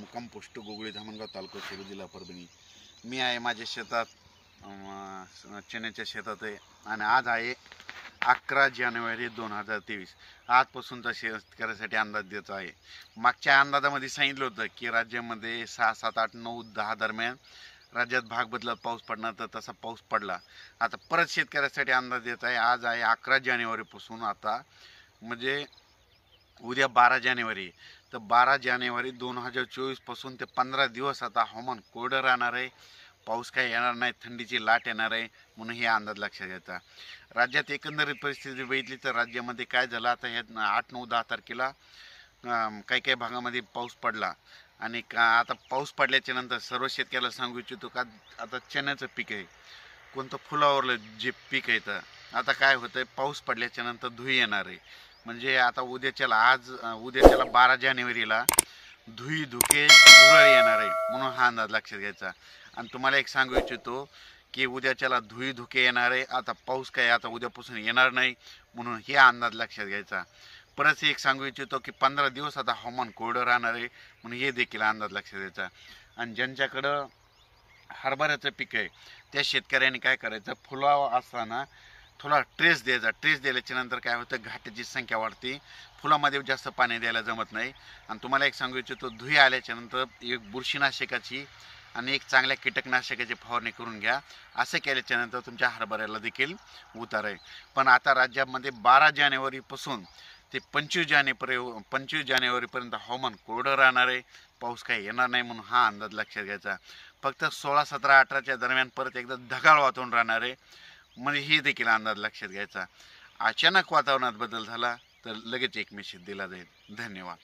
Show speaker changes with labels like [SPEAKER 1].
[SPEAKER 1] मुक्काम पोस्ट गोगळी धामणगाव तालुका सेलू जिल्हा परभणी। मी आहे माझ्या शेतात, चण्याच्या शेतात आहे आणि आज आहे 11 जानेवारी 2023। आजपासूनचा शेतकऱ्यासाठी अंदाज देत आहे। मागच्या अंदाजामध्ये सांगितलं होतं की राज्यामध्ये 6, 7, 8, 9, 10 दरम्यान राज्यात भाग बदलत पाऊस पडणार, तर तसा पाऊस पडला। आता परत शेतकऱ्यासाठी अंदाज देत आहे। आज आहे 11 जानेवारीपासून, आता म्हणजे उद्या 12 जानेवारी, तर 12 जानेवारी 2024 पासून ते 15 दिवस आता हवामान कोरडं राहणार आहे। पाऊस काही येणार नाही, थंडीची लाट येणार आहे, म्हणून हे अंदाज लक्षात घ्यायचा। राज्यात एकंदरीत परिस्थिती बघितली तर राज्यामध्ये काय झालं, आता ह्या 8, 9, 10 तारखेला काही काही भागामध्ये पाऊस पडला आणि आता पाऊस पडल्याच्या नंतर सर्व शेतकऱ्याला सांगू इच्छितो का आता चण्याचं पीक आहे, कोणतं फुलावरलं जे पीक आहे, तर आता काय होतंय, पाऊस पडल्याच्या नंतर धुई येणार आहे। म्हणजे आता उद्याच्याला 12 जानेवारीला धुके धुरळ येणार आहे, म्हणून हा अंदाज लक्षात घ्यायचा। आणि तुम्हाला एक सांगू इच्छितो की उद्याच्याला धुके येणार आहे। आता पाऊस काय आता उद्यापासून येणार नाही, म्हणून हे अंदाज लक्षात घ्यायचा। परत एक सांगू इच्छितो की 15 दिवस आता हवामान कोरडं राहणार आहे, म्हणून हे देखील अंदाज लक्षात घ्यायचा। आणि ज्यांच्याकडं हरभऱ्याचं पीक आहे त्या शेतकऱ्यांनी काय करायचं, फुलावर असताना थोडा ट्रेस द्यायचा। ट्रेस दिल्याच्या नंतर काय होतं, घाटाची संख्या वाढते, फुलामध्ये जास्त पाणी द्यायला जमत नाही। आणि तुम्हाला एक सांगू इच्छितो, धुई आल्याच्या नंतर एक बुरशीनाशकाची आणि एक चांगल्या कीटकनाशकाची फवारणी करून घ्या। असं केल्याच्या नंतर तुमच्या हरभऱ्याला देखील उतार आहे। पण आता राज्यामध्ये 12 जानेवारीपासून ते 25 जानेवारीपर्यंत हवामान कोरडं राहणार आहे, पाऊस काही येणार नाही, म्हणून हा अंदाज लक्षात घ्यायचा। फक्त 16, 17, 18च्या दरम्यान परत एकदा ढगाळ वातावरण राहणार आहे, म्हणजे हे देखील अंदाज लक्षात घ्यायचा। अचानक वातावरणात बदल झाला तर लगेच एक मेसेज दिला जाईल। धन्यवाद।